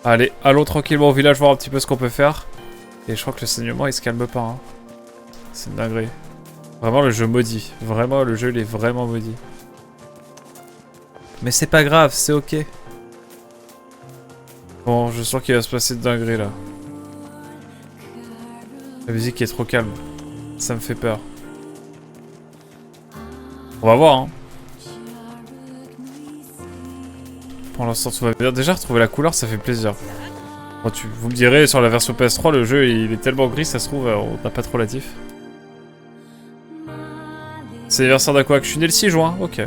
Allez, allons tranquillement au village voir un petit peu ce qu'on peut faire. Et je crois que le saignement il se calme pas. Hein. C'est une dinguerie. Vraiment le jeu maudit. Vraiment le jeu il est vraiment maudit. Mais c'est pas grave, c'est ok. Bon, je sens qu'il va se passer de dinguerie là. La musique est trop calme. Ça me fait peur. On va voir hein. Pour l'instant tout va bien. Déjà retrouver la couleur ça fait plaisir. Bon, vous me direz sur la version PS3 le jeu il est tellement gris ça se trouve on n'a pas trop la diff. C'est l'anniversaire d'Aqua, je suis né le 6 juin, ok.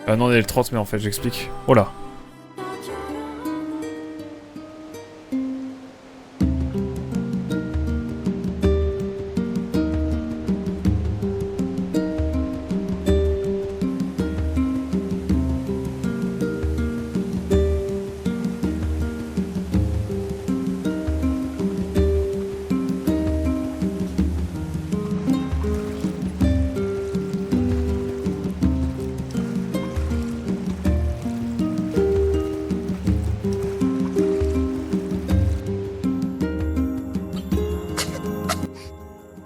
Ah non on est le 30 mai en fait j'explique. Oh là.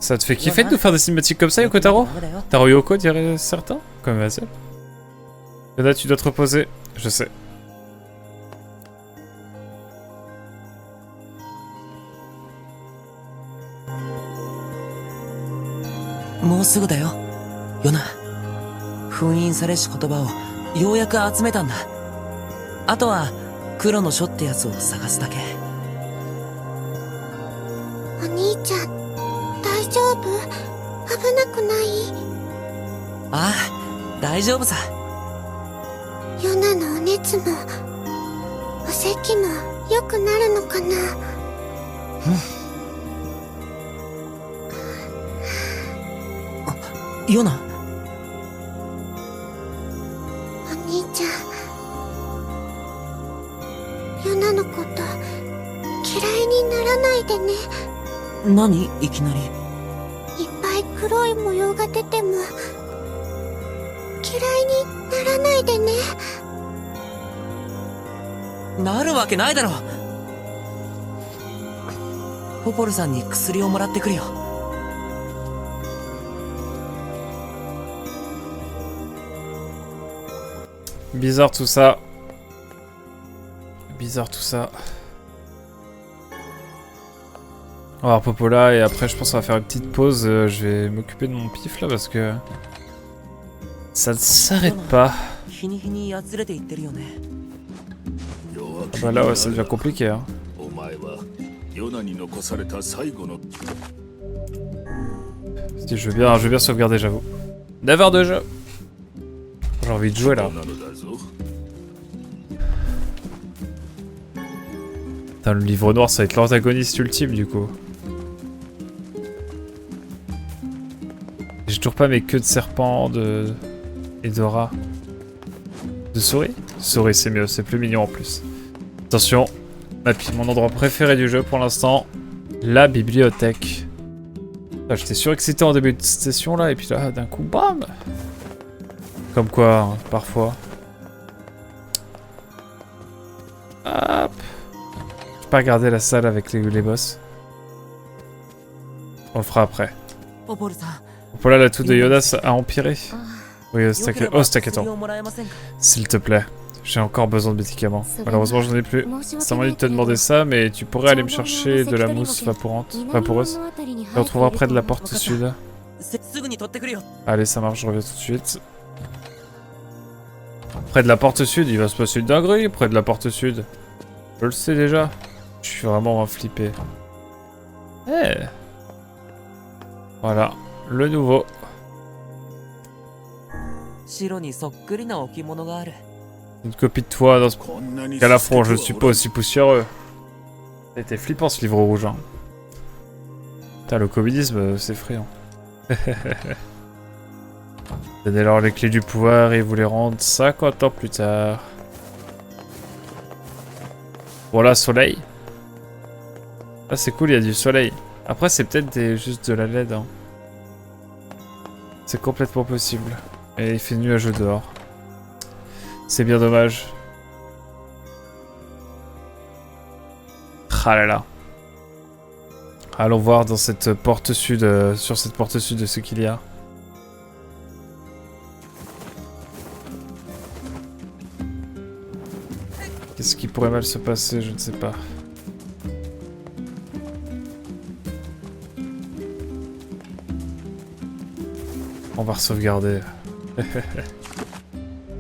Ça te fait kiffer de nous faire des cinématiques comme ça, Yoko Taro? Taro Yoko, dirait certains? Comme Vazel. Yona, tu dois te reposer. Je sais. Bizarre tout ça. Bizarre tout ça. On va voir Popola et après je pense qu'on va faire une petite pause. Je vais m'occuper de mon pif là parce que ça ne s'arrête pas. Ah bah là ouais, ça devient compliqué hein. Si je veux bien sauvegarder j'avoue. 9 heures de jeu. J'ai envie de jouer là. Putain, le livre noir ça va être l'antagoniste ultime du coup. J'ai toujours pas mes queues de serpent et d'ora. De souris? Souris c'est mieux, c'est plus mignon en plus. Attention, mon endroit préféré du jeu pour l'instant, la bibliothèque. J'étais surexcité en début de session là et puis là d'un coup bam. Comme quoi, hein, parfois. Hop. Je vais pas regarder la salle avec les boss. On le fera après. Voilà, l'atout de Yoda a empiré. Oui, oh, t'inquiète. S'il te plaît, j'ai encore besoin de médicaments. Malheureusement, j'en ai plus. C'est moi de te demander ça, mais tu pourrais aller me chercher de la mousse vaporeuse. Et on retrouvera près de la porte sud. Allez, ça marche, je reviens tout de suite. Près de la porte sud, il va se passer une dinguerie. Près de la porte sud. Je le sais déjà. Je suis vraiment flippé. Eh. Voilà, le nouveau. Une copie de toi dans ce calafron, je ne suis pas aussi poussiéreux. C'était flippant ce livre rouge. Hein. Putain, le communisme, c'est effrayant. Donnez-leur les clés du pouvoir et vous les rendent 50 ans plus tard. Voilà, soleil. Ah, c'est cool, il y a du soleil. Après, c'est peut-être juste de la LED. Hein. C'est complètement possible. Et il fait nuageux dehors. C'est bien dommage. Ah là là. Allons voir dans cette porte sud, sur cette porte sud ce qu'il y a. Qu'est-ce qui pourrait mal se passer? Je ne sais pas. On va sauvegarder.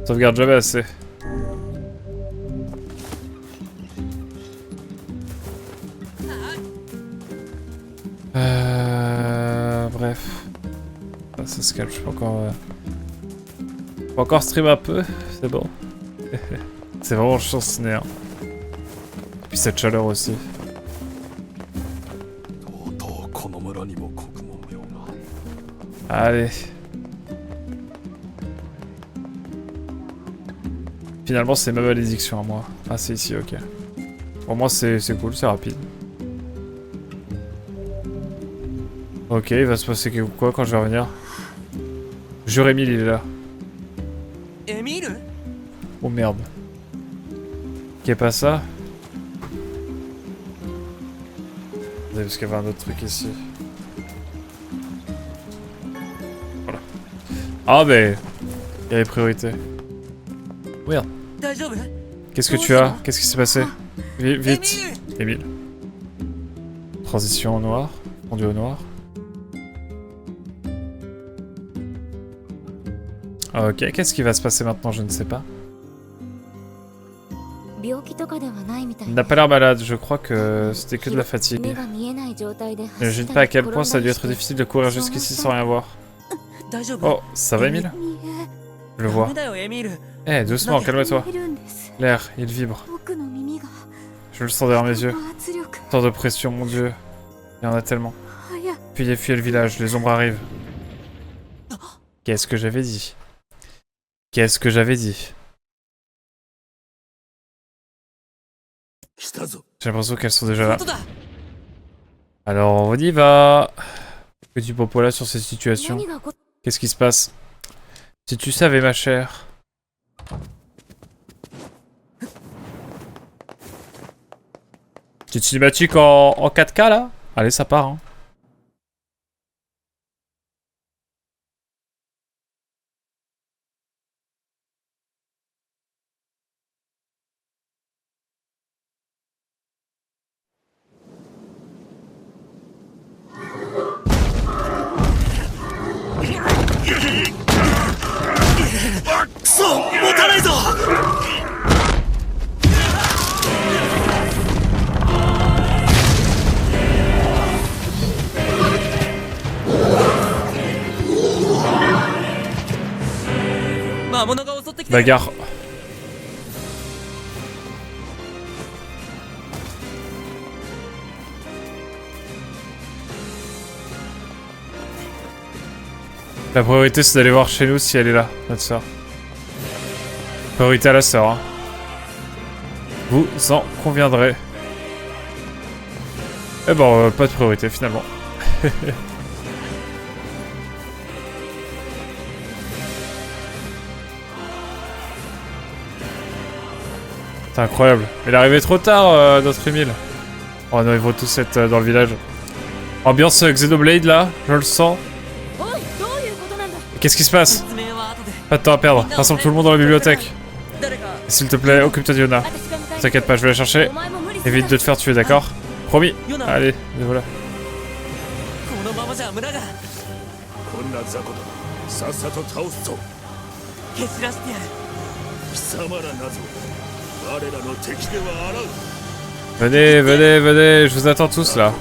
Sauvegarde jamais assez. Bref. Ah, ça se calme, je peux encore... Je peux encore stream un peu, c'est bon. C'est vraiment chiant ce nez. Hein. Et puis cette chaleur aussi. Allez. Finalement c'est ma malédiction à moi. Ah c'est ici, ok. Pour moi c'est cool, c'est rapide. Ok, il va se passer quoi quand je vais revenir? Jérémy il est là. Oh merde. Qu'est pas ça? Parce qu'il y avait un autre truc ici. Voilà. Ah mais... il y a les priorités. Merde. Qu'est-ce que tu as? Qu'est-ce qui s'est passé? Vite. Émile. Transition au noir. Fondu au noir. Ok, qu'est-ce qui va se passer maintenant? Je ne sais pas. Il n'a pas l'air malade, je crois que c'était que de la fatigue. J'imagine pas à quel point ça a dû être difficile de courir jusqu'ici sans rien voir. Oh, ça va Emile? Je le vois. Eh, doucement, calme-toi. L'air, il vibre. Je le sens derrière mes yeux. Tant de pression, mon dieu. Il y en a tellement. Fuyez le village, les ombres arrivent. Qu'est-ce que j'avais dit? Qu'est-ce que j'avais dit? J'ai l'impression qu'elles sont déjà là. Alors on y va. Petit popo là sur cette situation. Qu'est-ce qui se passe? Si tu savais ma chère. Petite cinématique en 4K là? Allez ça part hein. Bagarre. La priorité c'est d'aller voir chez nous si elle est là, notre soeur. Priorité à la sœur. Hein. Vous en conviendrez. Eh bon, pas de priorité finalement. C'est incroyable. Il est arrivé trop tard, notre Emile. Oh non, ils vont tous être dans le village. Ambiance Xenoblade là, je le sens. Qu'est-ce qui se passe? Pas de temps à perdre. Rassemble tout le monde dans la bibliothèque. S'il te plaît, occupe-toi d'Yona. T'inquiète pas, je vais la chercher. Évite de te faire tuer, d'accord? Promis. Allez, voilà. Venez, venez, venez, je vous attends tous là.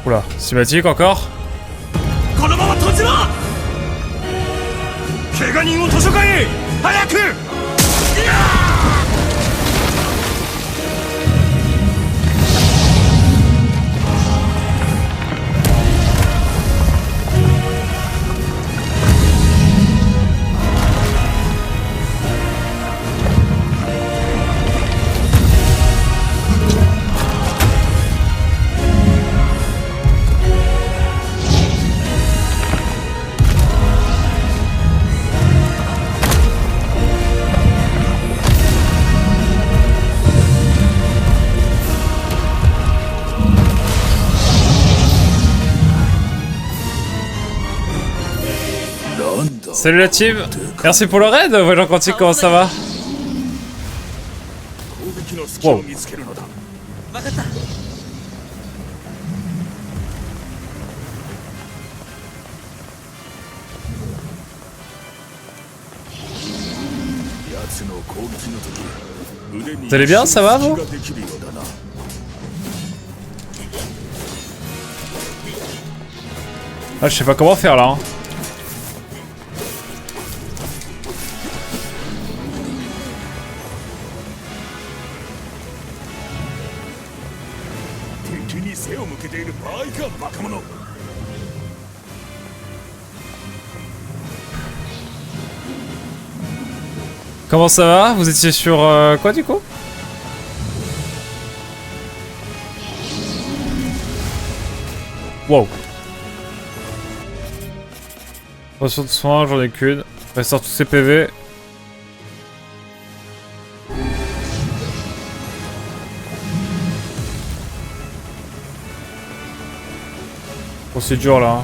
Oula, cinématique encore? Salut la team. Merci pour le raid, Voyant Quantique, comment ça va? Wow. Vous allez bien, ça va vous? Ah, je sais pas comment faire là. Hein. Comment ça va? Vous étiez sur quoi du coup? Wow. Potion de soin, j'en ai qu'une. Restaure tous ces PV. Oh, c'est dur là. Hein.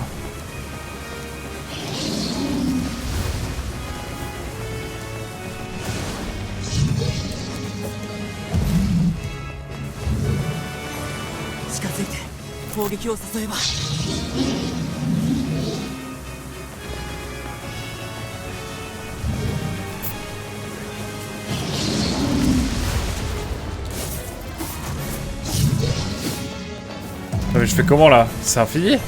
Ah, mais je fais comment là? C'est infini?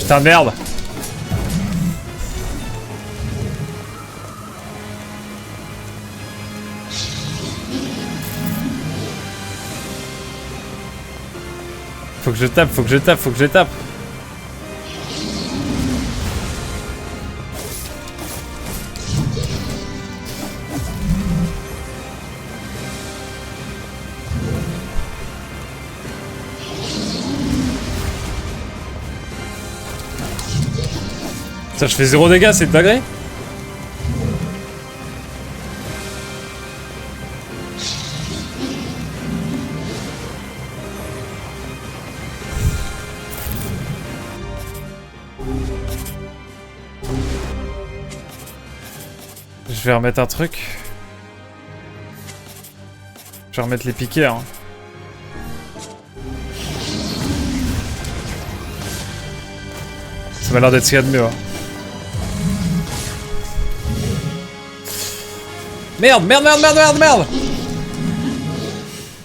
Putain merde! Faut que je tape, faut que je tape, faut que je tape. Ça, je fais 0 dégâts, c'est une dinguerie. Je vais remettre un truc. Je vais remettre les piquets. Hein. Ça m'a l'air d'être ce qu'il y a de mieux. Hein. Merde, merde, merde, merde, merde, merde.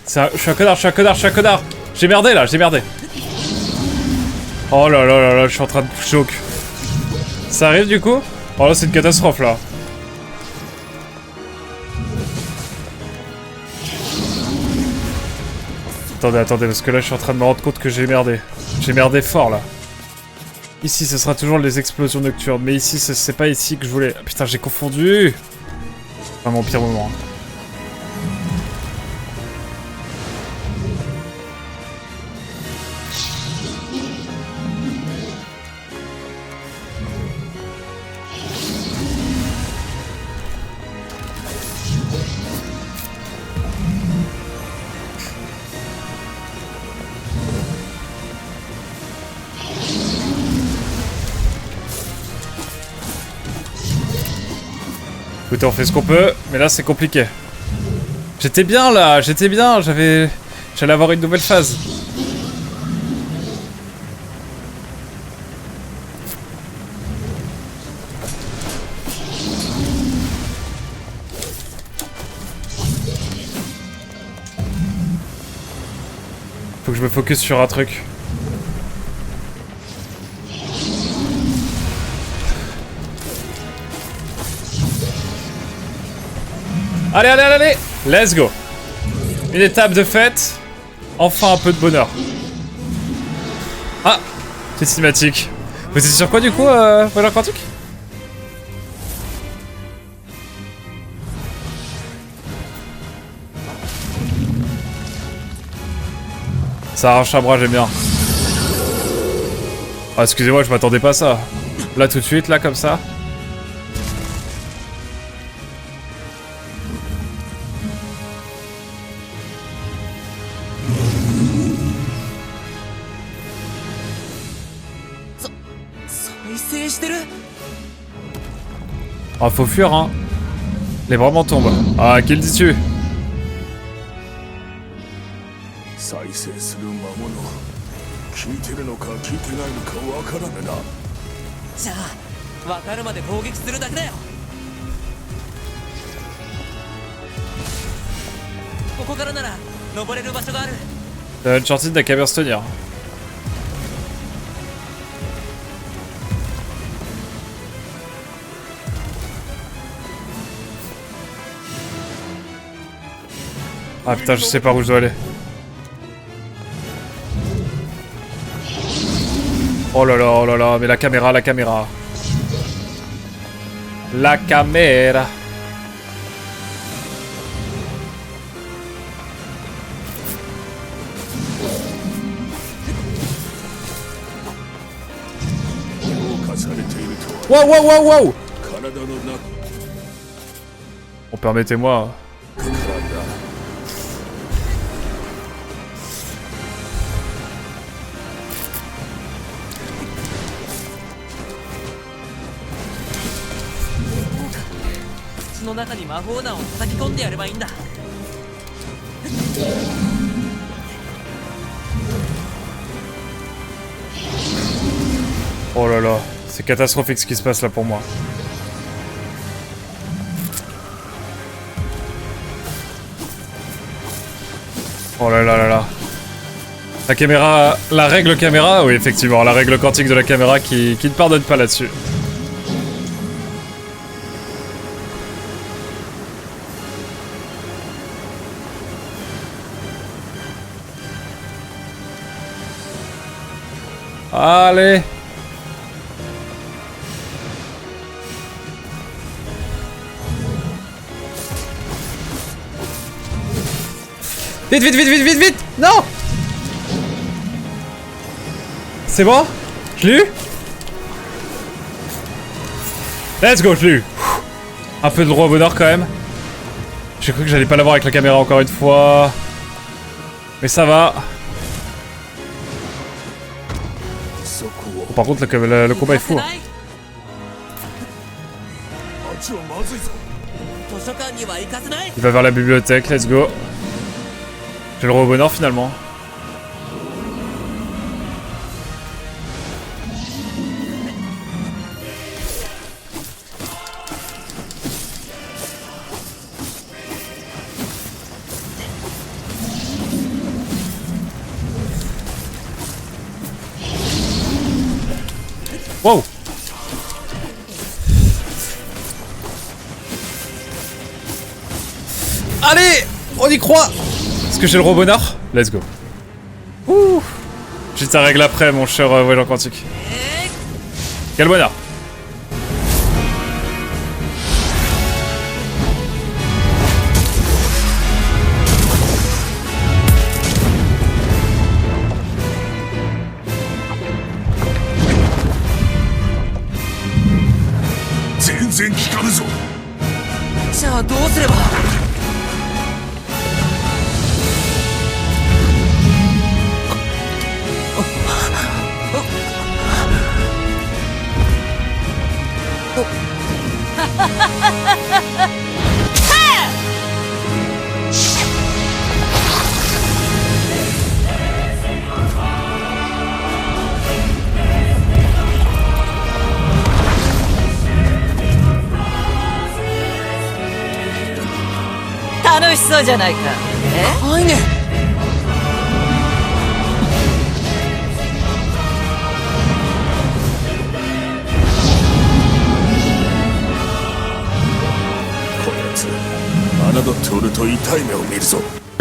Je suis un connard, je suis un connard, je suis un connard. J'ai merdé là, j'ai merdé. Oh là là là là, je suis en train de choke. Ça arrive du coup? Oh là, c'est une catastrophe là. Attendez, attendez, parce que là, je suis en train de me rendre compte que j'ai merdé. J'ai merdé fort là. Ici, ce sera toujours les explosions nocturnes. Mais ici, c'est pas ici que je voulais. Putain, j'ai confondu. Enfin, mon pire moment. Hein. Écoutez, on fait ce qu'on peut, mais là c'est compliqué. J'étais bien là, j'étais bien, j'allais avoir une nouvelle phase. Faut que je me focus sur un truc. Allez, allez, allez, allez! Let's go! Une étape de fête. Enfin un peu de bonheur. Ah! C'est cinématique. Vous étiez sur quoi du coup, Voyant Quantique? Ça arrache un bras, j'aime bien. Ah, excusez-moi, je m'attendais pas à ça. Là, tout de suite, là, comme ça. Ah, faut fuir, hein. Les bras m'en tombent. Ah, qui le dis-tu? 再生する魔物聞いてるのか聞いてないのかわからぬな。じゃあ分かるまで攻撃するだけだよ。ここからなら登れる場所がある。Uncharted n'a qu'à bien se tenir. Ah putain, je sais pas où je dois aller. Oh là là, mais la caméra, la caméra. La caméra. Wow, wow, wow, wow. Bon, permettez-moi. 口の中に魔法弾を叩き込んでやればいいんだ。Oh là là, c'est catastrophique ce qui se passe là pour moi. Oh là là là là. La caméra, la règle caméra, oui effectivement, la règle quantique de la caméra qui ne pardonne pas là-dessus. Allez. Vite, vite, vite, vite, vite, vite. Non. C'est bon? Je l'ai eu? Let's go, je l'ai eu. Un peu de droit au bonheur quand même. J'ai cru que j'allais pas l'avoir avec la caméra encore une fois. Mais ça va. Par contre, le combat est fou. Hein. Il va vers la bibliothèque, let's go. J'ai le roi au bonheur finalement. Wow! Allez! On y croit! Est-ce que j'ai le bonheur? Let's go. Ouh! J'ai ta règle après, mon cher voyant quantique. Quel bonheur!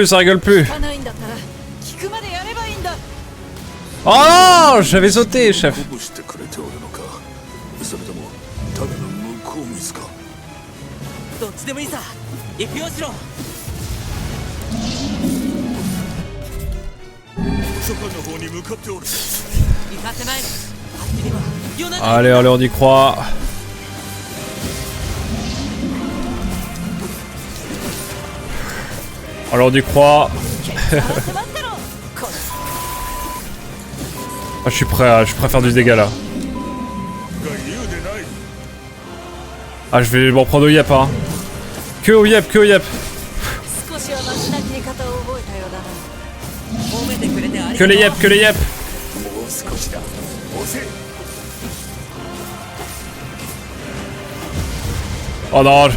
Ça rigole plus. Oh non, j'avais sauté, chef. Allez, allez, on y croit. Alors on y croit. Ah, je suis prêt à faire du dégât là. Ah, je vais m'en prendre au yep, hein. Que au yep, que au yep. 少しはマシな切り方を覚えたようだな褒めてくれてありがとう Que les yep, que les yep. もう少しだ押せ Oh non, tu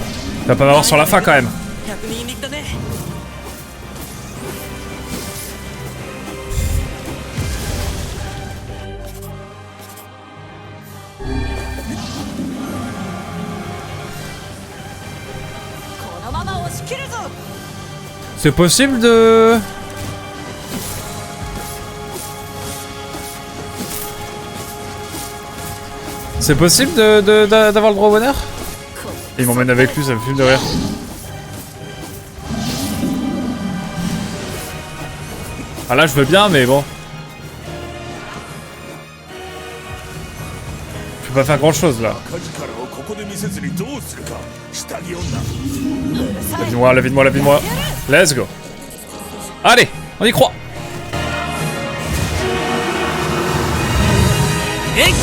vas pas m'avoir sur la fin quand même. 100人力だねこのまま押し切るぞ C'est possible de... C'est possible d'avoir le droit au bonheur? Il m'emmène avec lui, ça me fume de rire. Ah là je veux bien mais bon. Je peux pas faire grand chose là. 赤力をここで見せずにどうするか下着女 Lavide-moi, lavide-moi, lavide-moi. Let's go. Allez, on y croit. えい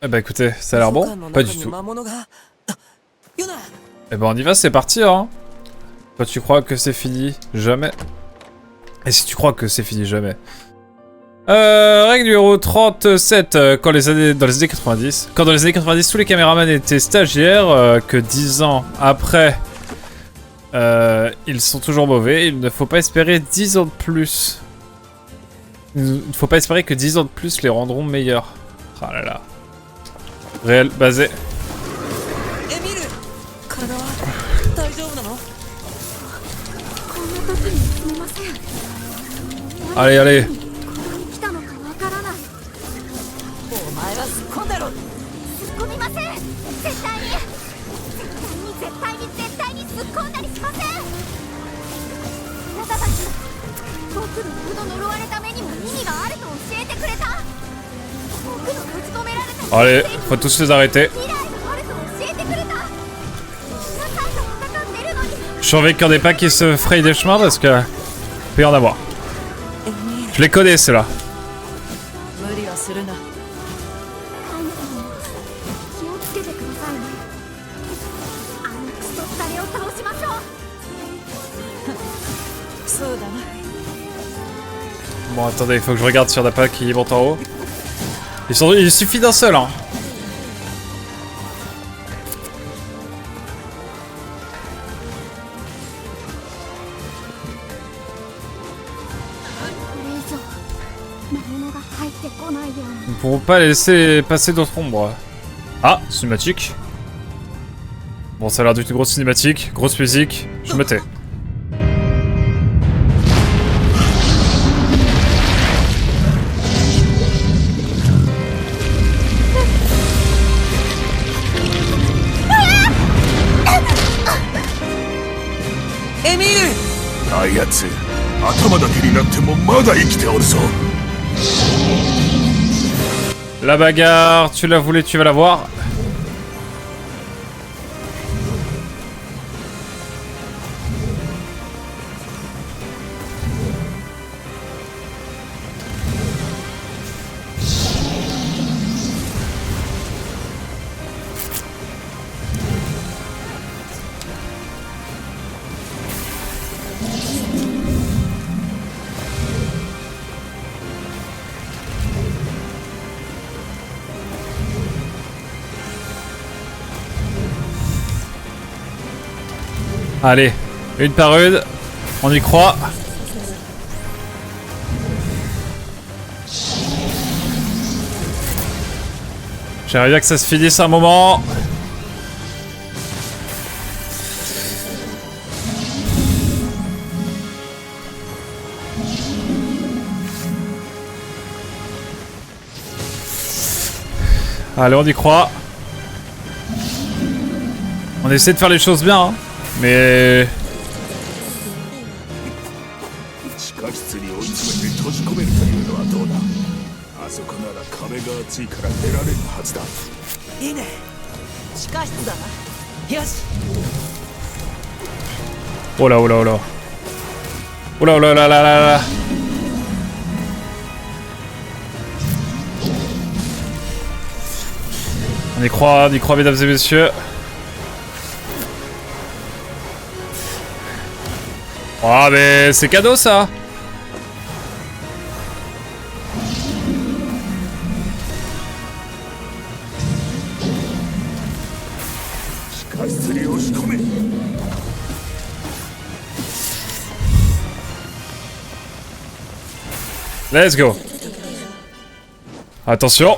Eh bah écoutez, ça a l'air bon? Pas du tout. 魔物がヨナ Eh ben on y va, c'est parti hein. Toi tu crois que c'est fini? Jamais. Et si tu crois que c'est fini, jamais. Règle numéro 37, dans les années 90. Quand dans les années 90 tous les caméramans étaient stagiaires, que 10 ans après ils sont toujours mauvais, il ne faut pas espérer 10 ans de plus. Il ne faut pas espérer que 10 ans de plus les rendront meilleurs. Ah là là. Réel, basé. エミル体は大丈夫なの こんな時にすみません。 Allez, allez. 来たのかわからない。お前は突っ込んだろ突っ込みません。絶対に突っ込んだりしません。あなたたち、僕のこの呪われた目にも意味があると教えてくれた。僕の閉じ込められた Allez, faut tous les arrêter. 未来があると教えてくれた。皆さんと戦ってるのに。 Je surveille des pas qui se frayent des chemins parce que peut y en avoir. エミル Je les connais ceux-là. 無理はするなカイナさんも気をつけてくださいね。あのクソったれを倒しましょう。そうだな Bon attendez, il faut que je regarde s'il y en a pas qui montent en haut. Il suffit d'un seul hein. これ以上魔物が入ってこないように。 Nous ne pourrons pas laisser passer d'autres ombres. Ah, cinématique. Bon, ça a l'air d'une grosse cinématique, grosse musique. Je me tais. Émile あいつ頭だけになってもまだ生きておるぞ La bagarre, tu la voulais, tu vas la voir. Allez, une par une. On y croit. J'aimerais bien que ça se finisse un moment. Allez, on y croit. On essaie de faire les choses bien, hein. Mais... 地下室に追い詰めて閉じ込めるというのはどうだ。あそこなら壁が厚いから出られるはずだ。いいね地下室だなよし Oh là, oh là, oh là. Oh là, oh là, là, là, là, là. On y croit, mesdames et messieurs. Oh, mais c'est cadeau, ça. Let's go. Attention.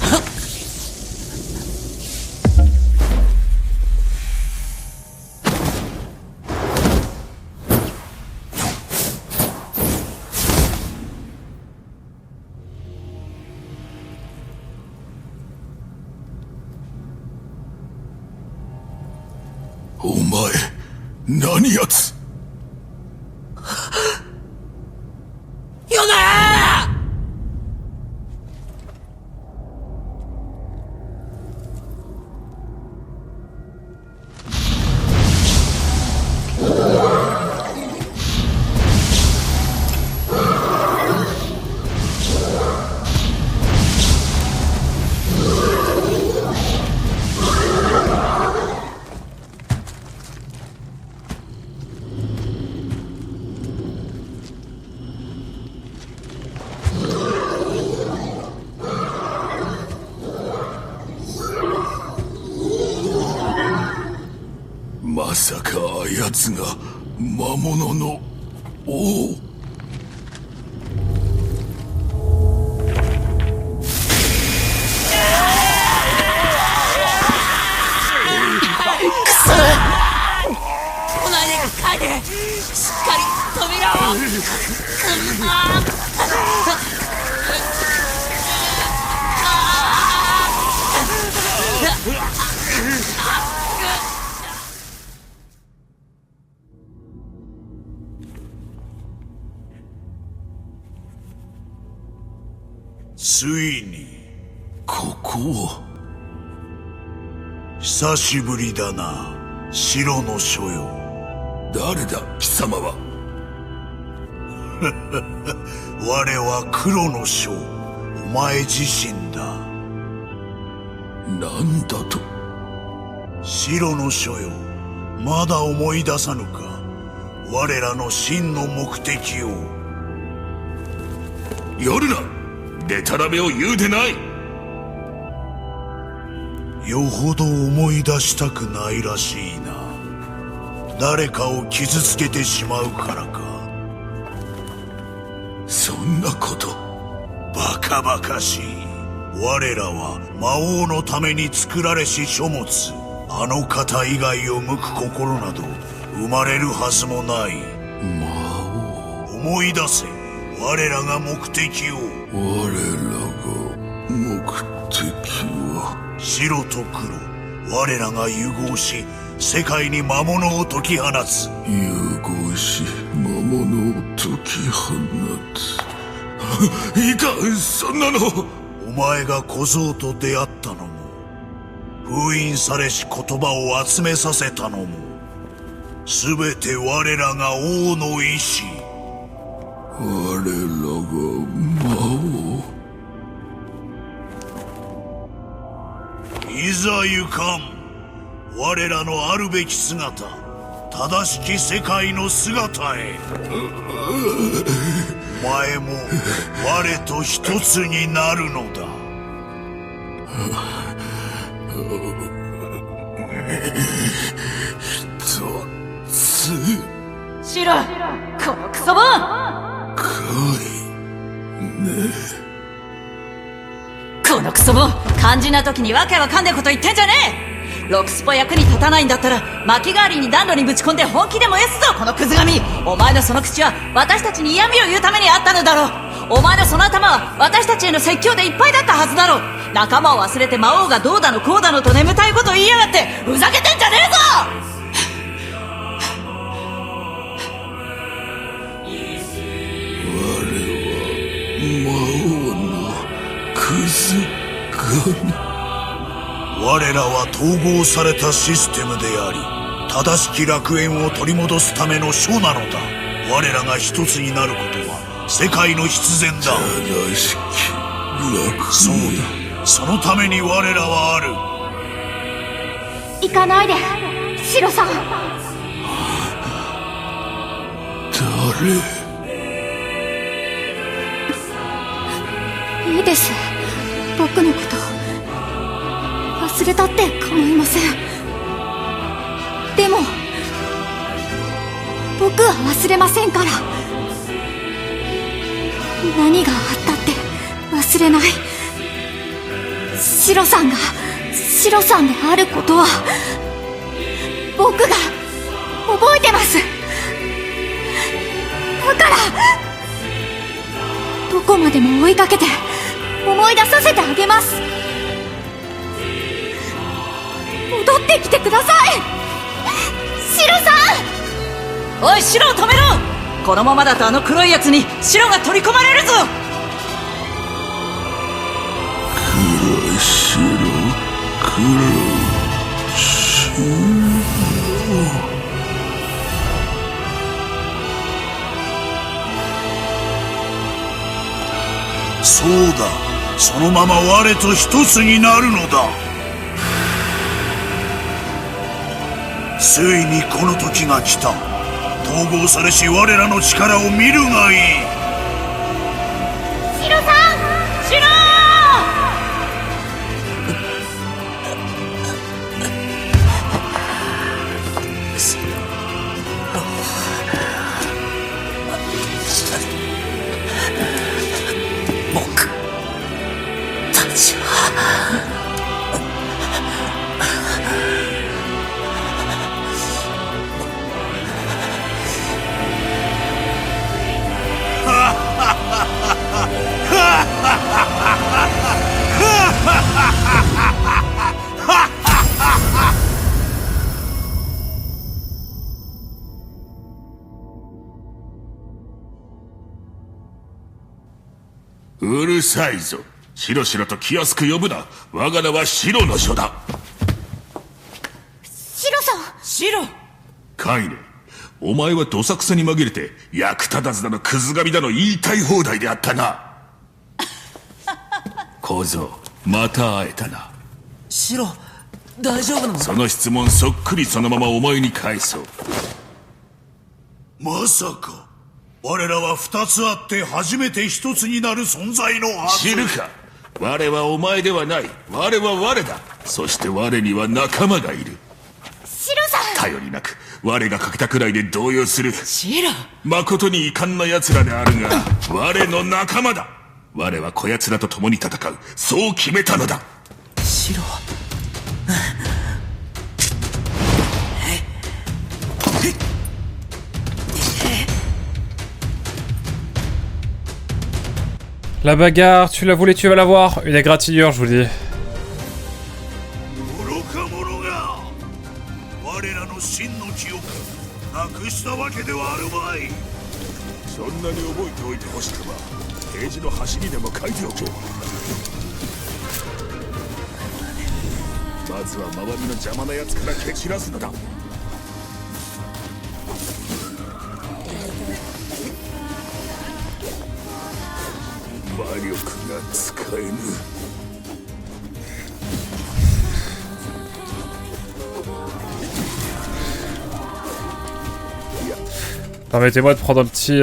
Oh お前何やつ。ヨナーまさかあやつが魔物の王。来ないで帰れしっかり扉をついにここを。久しぶりだな白の書よ。誰だ貴様は。我は黒の書、お前自身だ。なんだと。白の書よ、まだ思い出さぬか我らの真の目的を。夜なでたらめを言うでない。よほど思い出したくないらしいな。誰かを傷つけてしまうからか。そんなこと。バカバカしい。我らは魔王のために作られし書物。あの方以外を向く心など生まれるはずもない。魔王。思い出せ我らが目的を。我らが目的は。白と黒、我らが融合し世界に魔物を解き放つ。融合し魔物を解き放つ。いかん、そんなの。お前が小僧と出会ったのも、封印されし言葉を集めさせたのも、すべて我らが王の意志。我らが魔王。いざ行かん。我らのあるべき姿、正しき世界の姿へ。お前も我と一つになるのだ。シロ、このクソボン。このクソボン、肝心な時にわけわかんねえこと言ってんじゃねえ。ロクスポ役に立たないんだったら薪代わりに暖炉にぶち込んで本気で燃やすぞ、このクズ神。お前のその口は私たちに嫌味を言うためにあったのだろう。お前のその頭は私たちへの説教でいっぱいだったはずだろう。仲間を忘れて魔王がどうだのこうだのと眠たいこと言いやがって、ふざけてんじゃねえぞ。魔王のクズ神。我らは統合されたシステムであり、正しき楽園を取り戻すための書なのだ。我らが一つになることは世界の必然だ。正しき楽そうだ、そのために我らはある。行かないで、シロさん。誰？いいです、僕のこと忘れたって構いません。でも僕は忘れませんから。何があったって忘れない。シロさんがシロさんであることは僕が覚えてます。だからどこまでも追いかけて思い出させてあげます。戻ってきてください、シロさん。おい、シロを止めろ。このままだとあの黒いやつにシロが取り込まれるぞ。黒白そうだ、そのまま我と一つになるのだ。ついにこの時が来た。統合されし我らの力を見るがいい。シロさん、シロ僕たちはうるさいぞ。しろしろと気安く呼ぶな。我が名は白の書だ。シロさん。シロ。カイネ、お前はどさくさに紛れて役立たずだのクズ神だの言いたい放題であったな。小僧、また会えたな。シロ、大丈夫なの？その質問そっくりそのままお前に返そう。まさか我らは二つあって初めて一つになる存在のはず。知るか。我はお前ではない。我は我だ。そして我には仲間がいる。シロさん。頼りなく我がかけたくらいで動揺する。シロ。誠に遺憾な奴らであるが、我の仲間だ。我はこやつらと共に戦う。そう決めたのだ。シロ。La bagarre, tu la voulais, tu vas la voir. Une égratignure, je vous le dis. 愚か者が我らの真の記憶なくしたわけではあるまい。そんなに覚えておいてほしくばページの端にでも書いておけ。まずは周りの邪魔なやつから蹴散らすのだ。魔力が使えぬ。Permettez-moi de prendre un petit...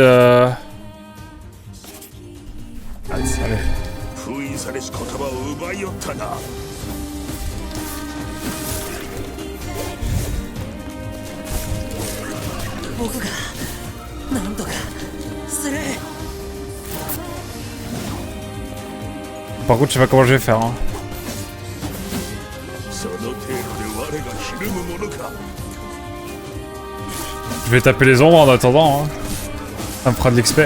あいつ Allez. 封印されし言葉を奪いよったな。僕が何とかする。 Par contre, je sais pas comment je vais faire. Hein. その程度で我がひるむものか。 Je vais taper les ombres en attendant. Hein. Ça me fera de l'XP.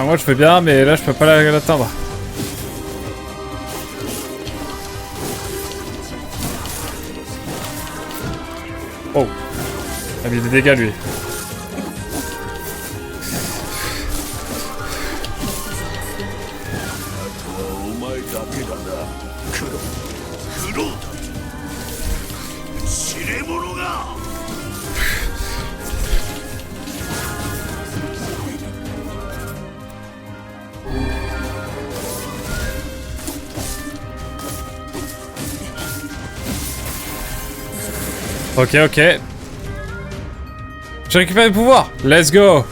Ah, moi je fais bien, mais là je peux pas l'atteindre. Oh, il a mis des dégâts lui. お前だけだな、クロ。クローだ。知れ者が。 Ok, ok. J'ai récupéré le pouvoir. Let's go.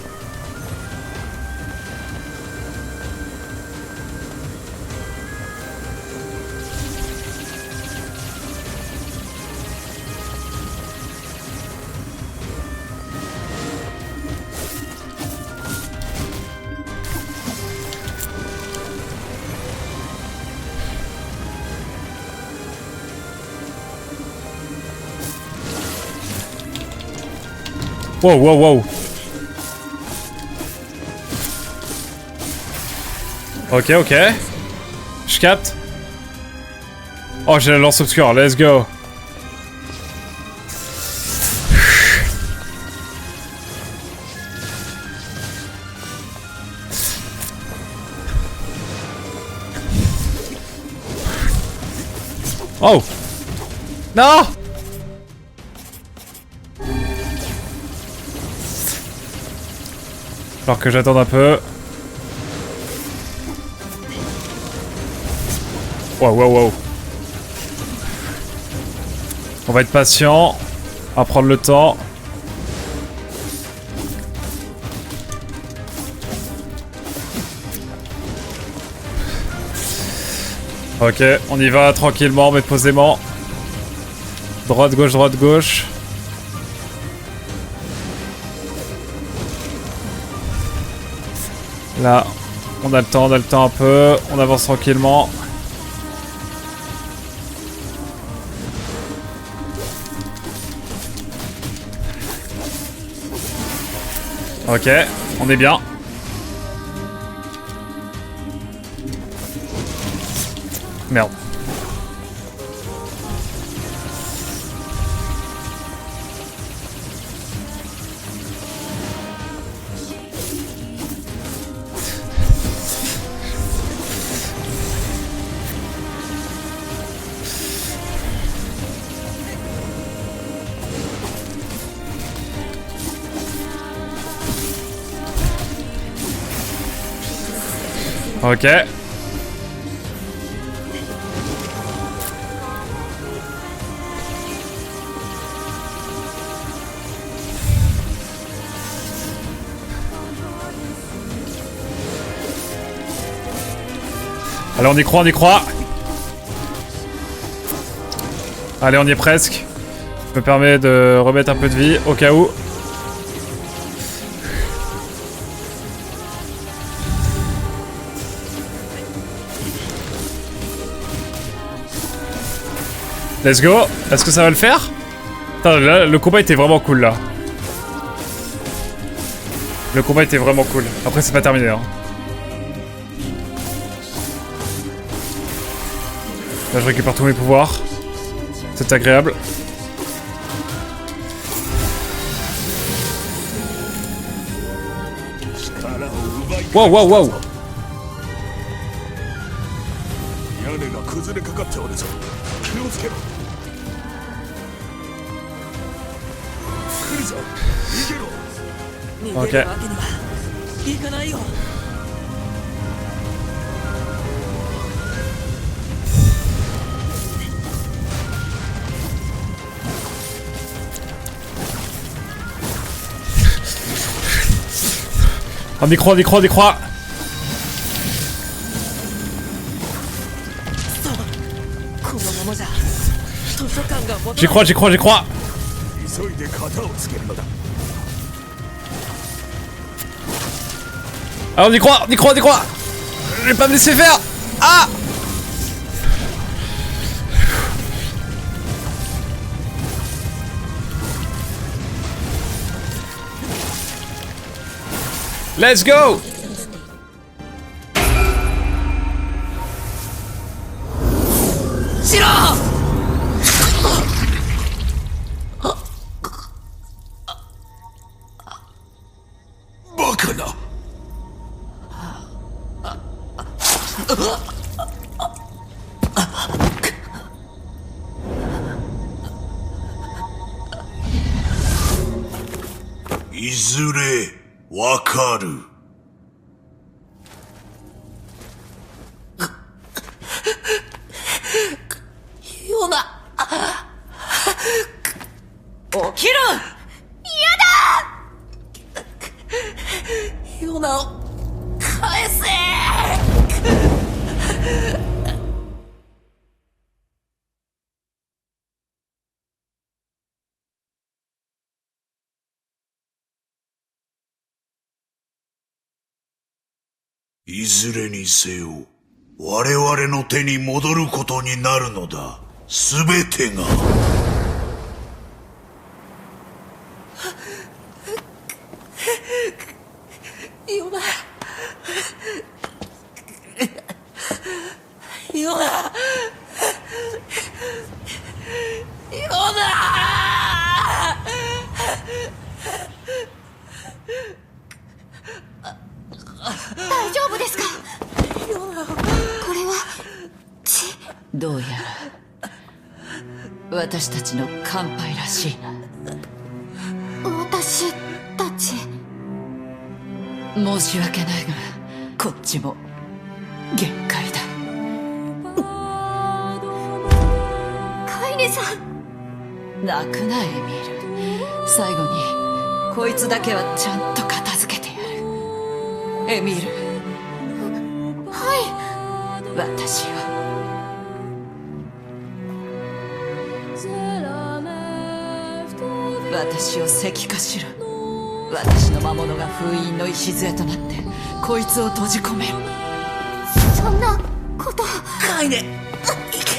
Wow, wow, wow. Ok, ok. Je capte. Oh, j'ai la lance obscure, let's go. Oh. Non. Alors que j'attende un peu. Wow, wow, wow. On va être patient. On va prendre le temps. Ok, on y va tranquillement mais posément. Droite, gauche, droite, gauche. Là, on a le temps un peu, on avance tranquillement. Ok, on est bien. Merde. Ok. Allez, on y croit, on y croit. Allez, on y est presque. Je me permets de remettre un peu de vie au cas où. Let's go. Est-ce que ça va le faire? Putain, là, le combat était vraiment cool, là. Le combat était vraiment cool. Après, c'est pas terminé, hein. Là, je récupère tous mes pouvoirs. C'est agréable. Wow, wow, wow. 屋根が崩れかかっておるぞ。気をつけろ。来るぞ。逃げろ。 Ok. 行かないよ。On y croit, on y croit, on y croit. J'y crois, j'y crois, j'y crois. 急いで型をつけるのだ。 Ah, on y croit, on y croit, on y croit. Je vais pas me laisser faire. Ah. Let's go. Shiro! バカな。 いずれわかる。ヨナ。起きろ。やだ。ヨナを返せ。 いずれにせよ、我々の手に戻ることになるのだ。すべてが。ヨナ。ヨナ。ヨナ。 大丈夫ですか？これはどうやら私たちの乾杯らしいな。私たち。申し訳ないがこっちも限界だ。カイネさん。泣くなエミール。最後にこいつだけはちゃんと片付けてやる。エミール。はい。私は私を石化しろ。私の魔物が封印の礎となってこいつを閉じ込める。そんなこと。カイネ、いけ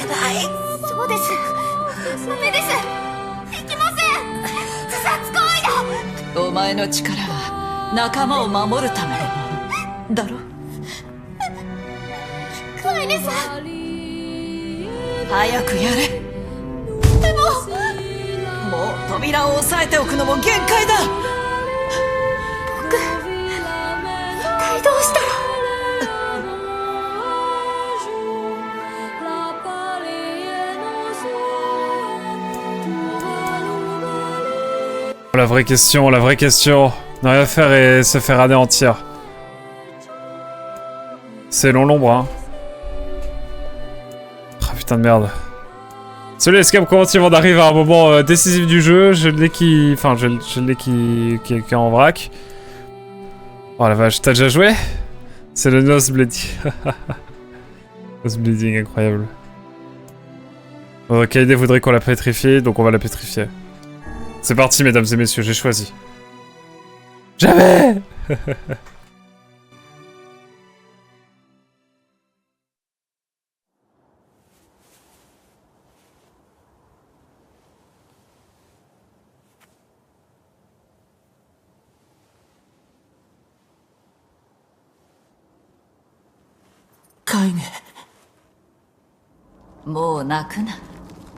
ない。そうです。ダメです。いきません。自殺行為だ。お前の力は仲間を守るためのものだろ。カイネさん。早くやれ。でももう扉を押さえておくのも限界だ。僕一体どうしたら。La vraie question, la vraie question. Ne rien faire et se faire anéantir. C'est long l'ombre, hein. Ah putain de merde. Salut Escape, comment tu vas? On arrive à un moment décisif du jeu. Je l'ai qui... Enfin, je l'ai qui est en vrac. Oh la vache, t'as déjà joué? C'est le Nosebleeding. Nosebleeding, incroyable. Kaede voudrait qu'on la pétrifie, donc on va la pétrifier. C'est parti, mesdames et messieurs, j'ai choisi. Jamais. カイネ。もう泣くな、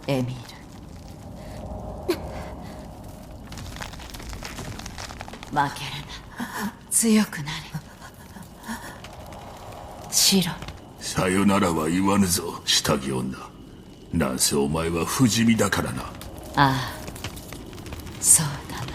エミール。負けるな。強くなれ。シロ。さよならは言わぬぞ、下着女。なんせお前は不死身だからな。ああ、そうだな。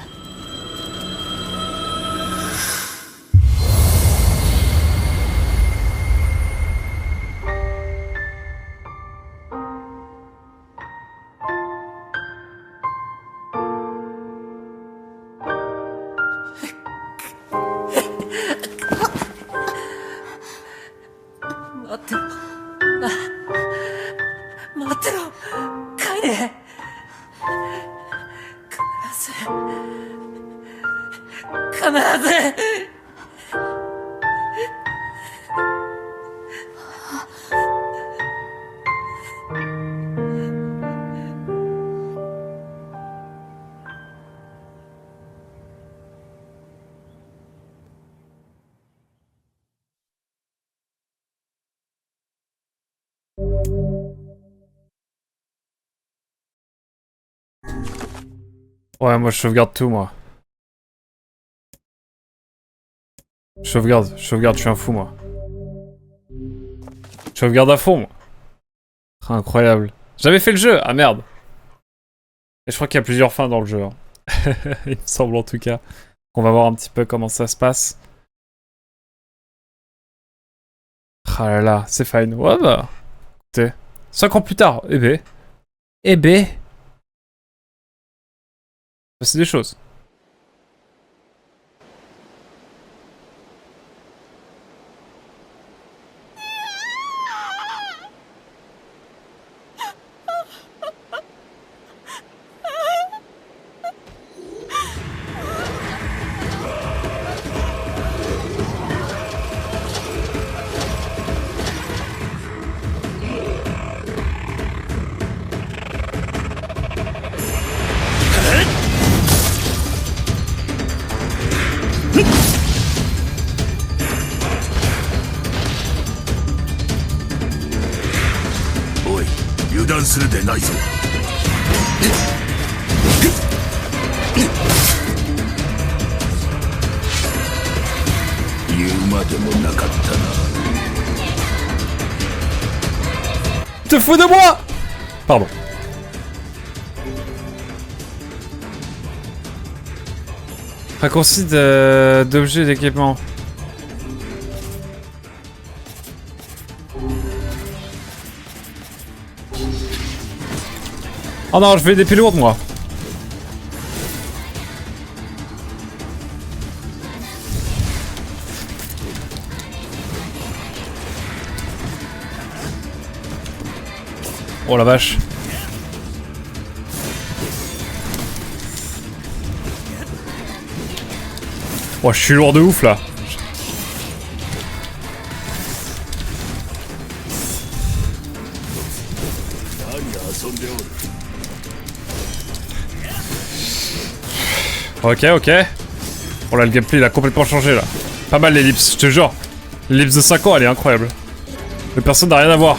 待ってろ。待ってろ、カイネ。必ず。Ouais, moi je sauvegarde tout, moi. Je sauvegarde, je suis un fou, moi. Je sauvegarde à fond, moi. Ah, incroyable. J'avais fait le jeu. Ah merde. Et je crois qu'il y a plusieurs fins dans le jeu. Hein. Il me semble en tout cas. On va voir un petit peu comment ça se passe. Ah là là, c'est fine. Ouais bah. Écoutez. 5 ans plus tard. Eh ben. Eh ben. C'est des choses.おい、油断するでないぞ。言うまでもなかったな。Te fous de moi! Pardon. Raccourci d'objets et d'équipement. Oh non, je vais des lourdes moi. Oh la vache. Oh, je suis lourd de ouf là. Ok, ok. Oh là, le gameplay il a complètement changé là. Pas mal l'ellipse, je te jure. L'ellipse de 5 ans elle est incroyable. Le perso n'a rien à voir.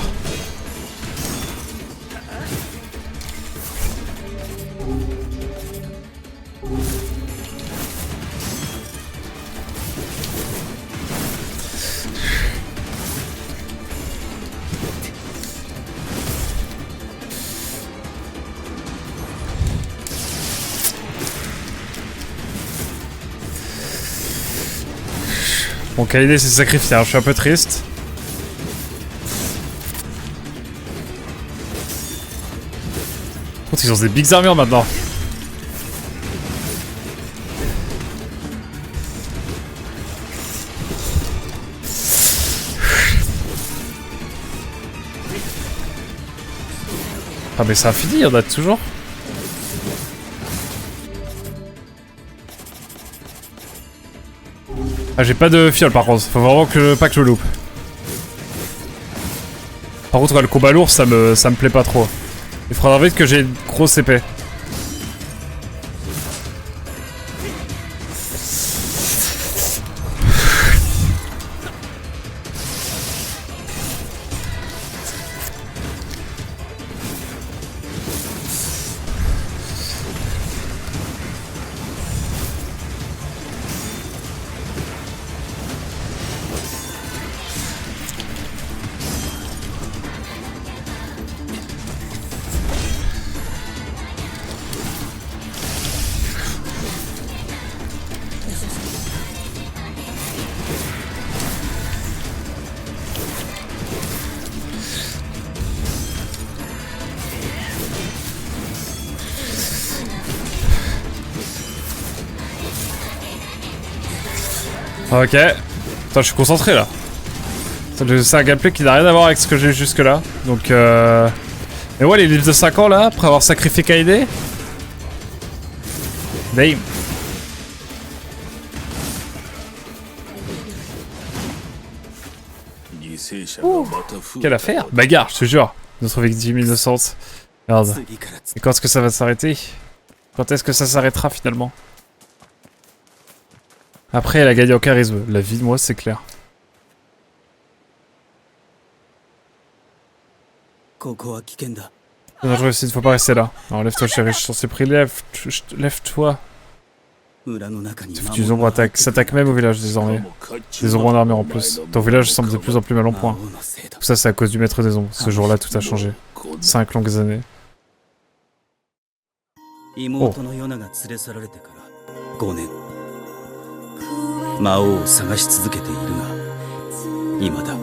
Bon, Kaede s'est sacrifié, hein. Je suis un peu triste. Contre, ils ont des big armures maintenant. Ah mais c'est infini, il y en a toujours. Ah j'ai pas de fiole par contre, faut vraiment que pas que je loupe. Par contre le combat lourd ça me plaît pas trop. Il faudra vite que j'ai une grosse épée. Ok. Attends, je suis concentré là. C'est un gameplay qui n'a rien à voir avec ce que j'ai eu jusque là. Donc Mais ouais, les livres de 5 ans là, après avoir sacrifié Kaede. Damn. Quelle affaire? Bagarre, je te jure. Notre victime innocente. Merde. Et quand est-ce que ça va s'arrêter? Quand est-ce que ça s'arrêtera finalement? Après, elle a gagné en charisme. La vie de moi, c'est clair. C'est dangereux ici, il ne faut pas rester là. Alors lève-toi chérie, je t'en supplie, lève-toi. Ces foutues ombres s'attaquent même au village désormais. Des ombres en armure en plus. Ton village semble de plus en plus mal en point. Tout ça c'est à cause du maître des ombres. Ce jour-là tout a changé. 5 longues années. Oh. 魔王を探し続けているが未だ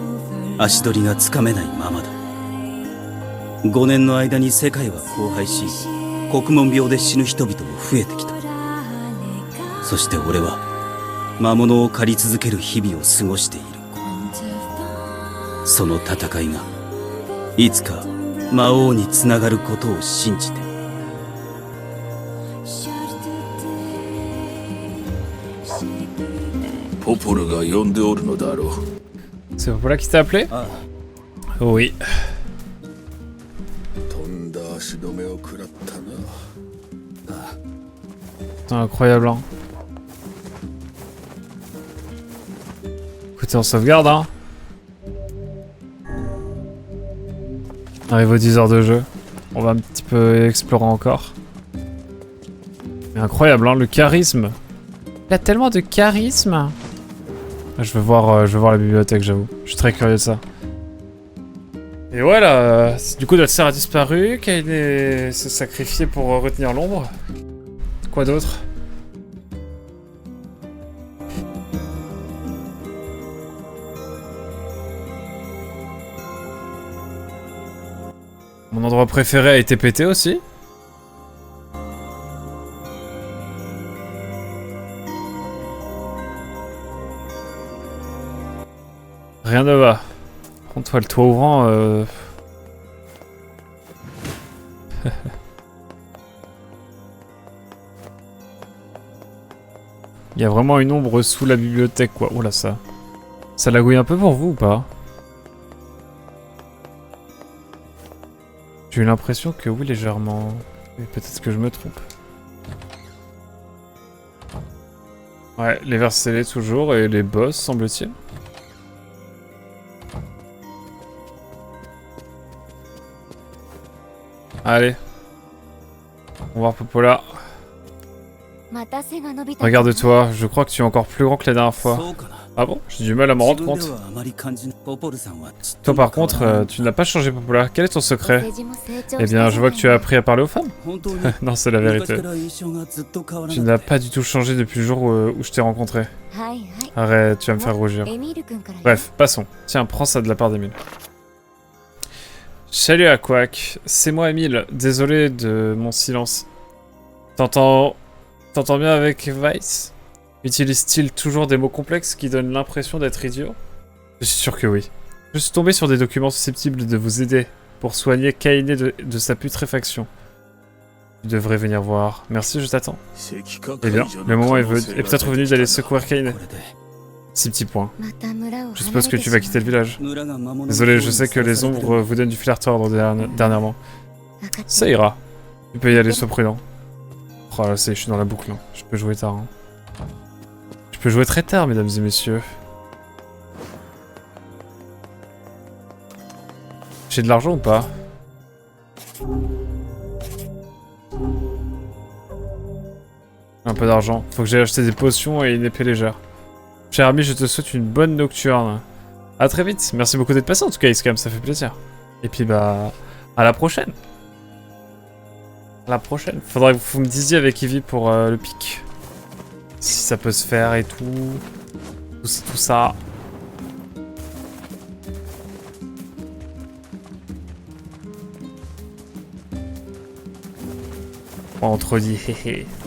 足取りがつかめないままだ。5年の間に世界は荒廃し国門病で死ぬ人々も増えてきた。そして俺は魔物を狩り続ける日々を過ごしている。その戦いがいつか魔王につながることを信じて。ポポルが呼んでおるのだろう。C'est Popola qui t'a appelé? Oui. とんだ足止めを食らったな。C'est incroyable hein. Écoutez, on sauvegarde hein. On arrive aux 10 heures de jeu. On va un petit peu explorer encore. Mais incroyable hein, le charisme. Il a tellement de charisme. Je veux voir la bibliothèque, j'avoue. Je suis très curieux de ça. Et voilà, du coup notre sœur a disparu, Kaede s'est sacrifié pour retenir l'ombre. Quoi d'autre? Mon endroit préféré a été pété aussi. Rien ne va. Par contre, toi, le toit ouvrant... Il y a vraiment une ombre sous la bibliothèque, quoi. Oh là, ça... Ça lagouille un peu pour vous ou pas? J'ai eu l'impression que oui, légèrement. Mais peut-être que je me trompe. Ouais, les vers scellés toujours, et les boss, semble-t-il. Allez. On va voir Popola. Regarde-toi, je crois que tu es encore plus grand que la dernière fois. Ah bon? J'ai du mal à m'en rendre compte. Toi par contre, tu n'as pas changé Popola. Quel est ton secret? Eh bien, je vois que tu as appris à parler aux femmes. Non, c'est la vérité. Tu n'as pas du tout changé depuis le jour où je t'ai rencontré. Arrête, tu vas me faire rougir. Bref, passons. Tiens, prends ça de la part d'Emile. Salut Aquac, c'est moi Emile, désolé de mon silence. T'entends bien avec Vice? Utilise-t-il toujours des mots complexes qui donnent l'impression d'être idiot? Je suis sûr que oui. Je suis tombé sur des documents susceptibles de vous aider pour soigner Kaede de sa putréfaction. Tu devrais venir voir. Merci, je t'attends. Eh bien, le moment est peut-être venu d'aller secourir Kaede. 6 petits points. Je suppose que tu vas quitter le village. Désolé, je sais que les ombres vous donnent du fil à retordre dernièrement. Ça ira. Tu peux y aller, sois prudent. Oh là, je suis dans la boucle. Hein. Je peux jouer tard. Hein. Je peux jouer très tard, mesdames et messieurs. J'ai de l'argent ou pas? Un peu d'argent. Faut que j'aille acheter des potions et une épée légère. Cher ami, je te souhaite une bonne nocturne. A très vite. Merci beaucoup d'être passé en tout cas, Icecam, ça fait plaisir. Et puis bah, à la prochaine. À la prochaine. Faudrait que vous me disiez avec Ivy pour le pic. Si ça peut se faire et tout. Tout ça. Bon, on te redit,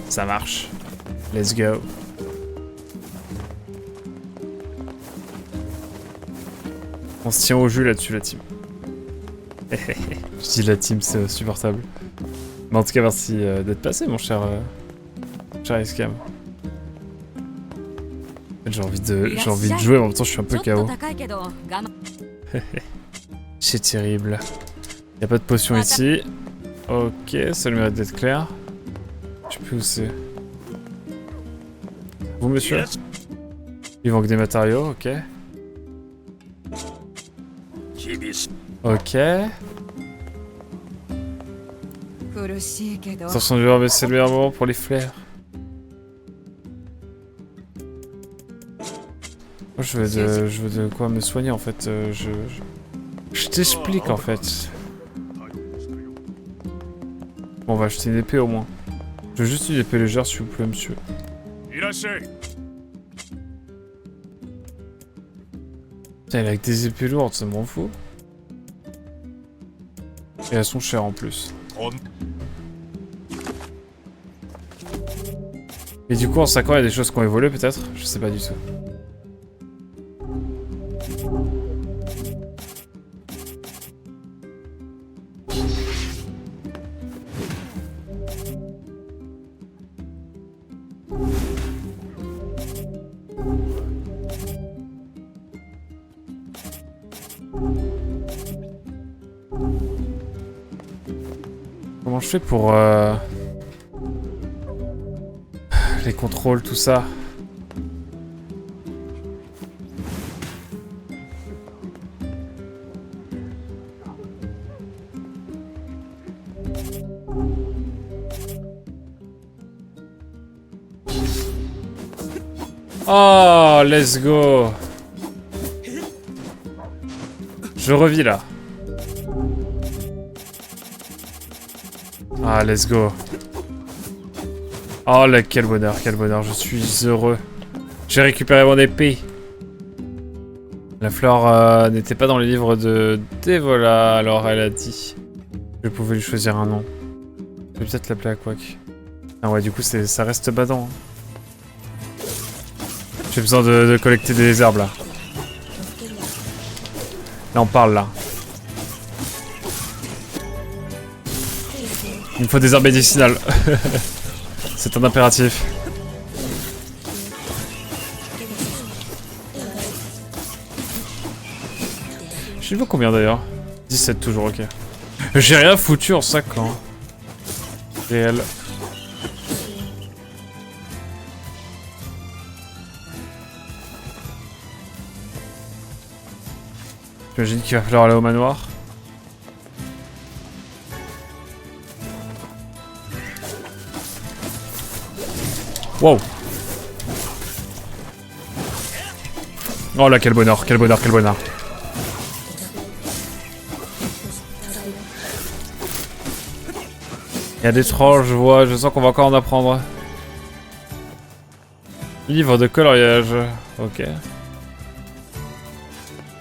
ça marche. Let's go. On se tient au jus là-dessus, la team. Je dis la team, c'est insupportable. Mais en tout cas, merci d'être passé, mon cher, cher Escam. J'ai envie de jouer, mais en même temps, je suis un peu KO. C'est terrible. Y'a pas de potion ici. Ok, ça le mérite d'être clair. Je sais plus où c'est. Vous, monsieur? Il manque des matériaux, ok. Ok. Attention du mais c'est le meilleur moment pour les flares. Moi je veux de quoi me soigner en fait. Je t'explique en fait. Bon, on va acheter une épée au moins. Je veux juste une épée légère s'il vous plaît monsieur. Putain, il a avec des épées lourdes, ça m'en fout. Et elles sont chères en plus. Et du coup en 5 ans il y a des choses qui ont évolué peut-être? Je sais pas du tout. Comment je fais pour les contrôles, tout ça? Oh, let's go. Je revis là. Ah, let's go. Oh là, quel bonheur, je suis heureux. J'ai récupéré mon épée. La fleur n'était pas dans les livres de Devola, alors elle a dit que je pouvais lui choisir un nom. Je vais peut-être l'appeler Aquac. Ah ouais, du coup, ça reste badant. Hein. J'ai besoin de collecter des herbes là. Là, on parle là. Il me faut des herbes médicinales. C'est un impératif. Je sais pas combien d'ailleurs. 17 toujours, ok. J'ai rien foutu en 5 ans. Réel. J'imagine qu'il va falloir aller au manoir. Wow. Oh là, quel bonheur. Il y a des trolls, je sens qu'on va encore en apprendre. Livre de coloriage. Ok.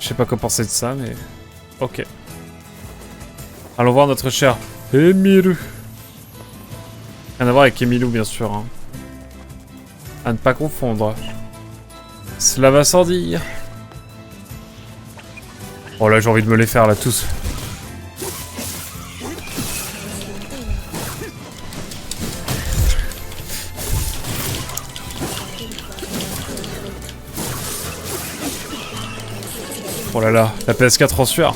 Je sais pas quoi penser de ça, mais... Ok. Allons voir notre cher Emilu. Rien à voir avec Emilou, bien sûr. Hein. À ne pas confondre. Cela va sans dire. Oh là, j'ai envie de me les faire, là, tous. Oh là là, la PS4 en sueur.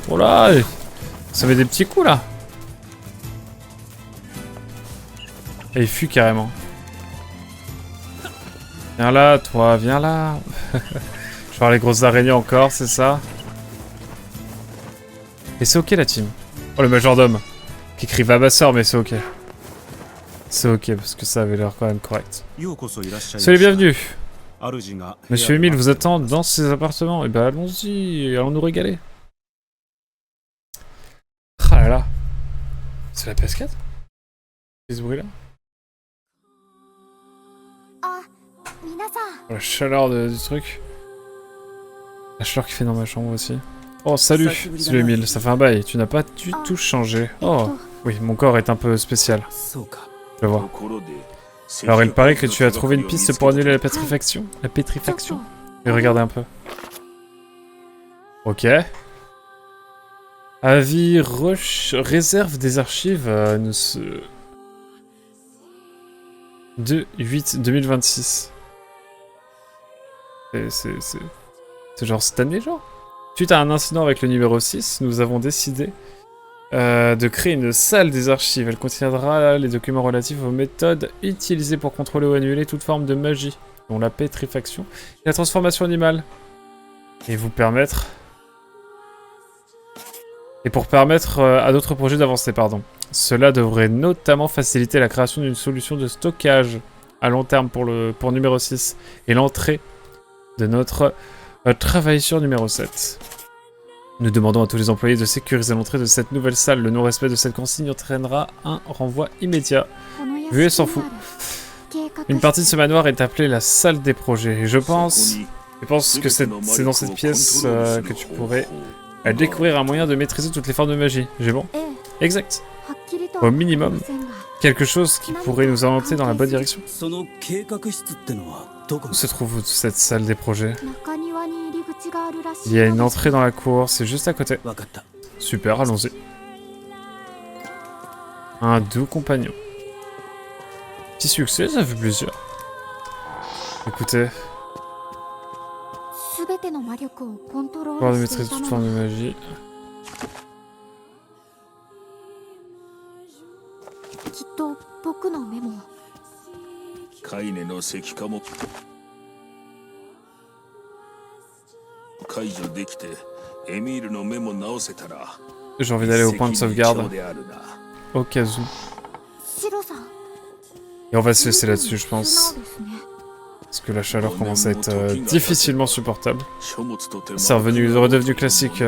Oh là, ça fait des petits coups là. Et il fuit carrément. Viens là, toi, viens là. Je vais voir les grosses araignées encore, c'est ça? Et c'est ok la team. Oh le majordome qui crie va ma soeur, mais c'est ok. C'est ok parce que ça avait l'air quand même correct. Soyez les bienvenus. Monsieur Emile vous attend dans ses appartements. Et ben allons-y, allons nous régaler. Ah là là. C'est la PS4? Qu'est-ce bruit là? Oh, la chaleur du truc. La chaleur qui fait dans ma chambre aussi. Oh, salut, salut Emile, ça fait un bail, tu n'as pas du tout changé. Oh, oui, mon corps est un peu spécial, そうか。 je vois. Alors il paraît que tu as trouvé une piste pour annuler la pétrifaction. La pétrifaction. Et regardez un peu. Ok. Avis réserve des archives 2/8/2026. C'est genre cette année, genre. Suite à un incident avec le numéro 6, nous avons décidé de créer une salle des archives. Elle contiendra les documents relatifs aux méthodes utilisées pour contrôler ou annuler toute forme de magie, dont la pétrifaction et la transformation animale. Et pour permettre à d'autres projets d'avancer, pardon. Cela devrait notamment faciliter la création d'une solution de stockage à long terme pour numéro 6 et l'entrée de notre travail sur numéro 7. Nous demandons à tous les employés de sécuriser l'entrée de cette nouvelle salle. Le non-respect de cette consigne entraînera un renvoi immédiat. Veuillez s'en fout. Une partie de ce manoir est appelée la salle des projets. Et je pense que c'est dans cette pièce que tu pourrais découvrir un moyen de maîtriser toutes les formes de magie. J'ai bon? Exact. Au minimum, quelque chose qui pourrait nous orienter dans la bonne direction. その計画室ってのはどこ Où se trouve cette salle des projets? Il y a une entrée dans la cour, c'est juste à côté. わかった。 Super, allons-y. Un doux compagnon. Petit succès, ça fait plaisir. Écoutez, pouvoir de maîtriser toute forme de magie. きっと僕の目も カイネの石化も解除できてエミールの目も直せたら J'ai envie d'aller au point de sauvegarde, 一石二鳥であるな au cas où. シロさん Et on va se laisser là-dessus, je 素直 pense. ですね Parce que la chaleur commence à être difficilement supportable. 書物と手間 C'est redevenu classique,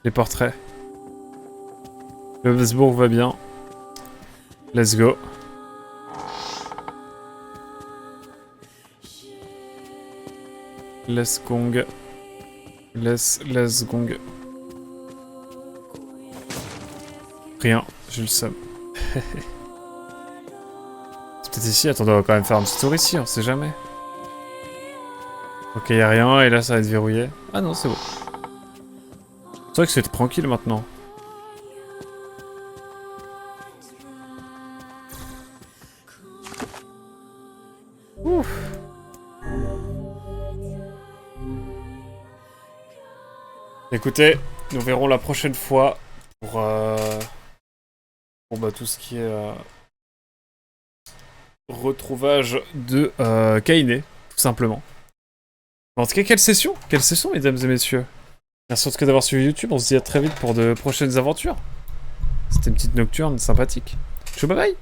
les portraits. Le Westbourg va bien. Let's go. Let's gong. Let's gong. Rien, j'ai le seum. C'est peut-être ici, attends, on va quand même faire un petit tour ici, on sait jamais. Ok, y'a rien, et là ça va être verrouillé. Ah non, c'est bon. C'est vrai que c'est tranquille maintenant. Ouf. Écoutez, nous verrons la prochaine fois pour bah, tout ce qui est retrouvage de Kaine, tout simplement. En tout cas, quelle session, mesdames et messieurs. Merci en tout cas d'avoir suivi YouTube, on se dit à très vite pour de prochaines aventures. C'était une petite nocturne sympathique. Ciao, bye bye.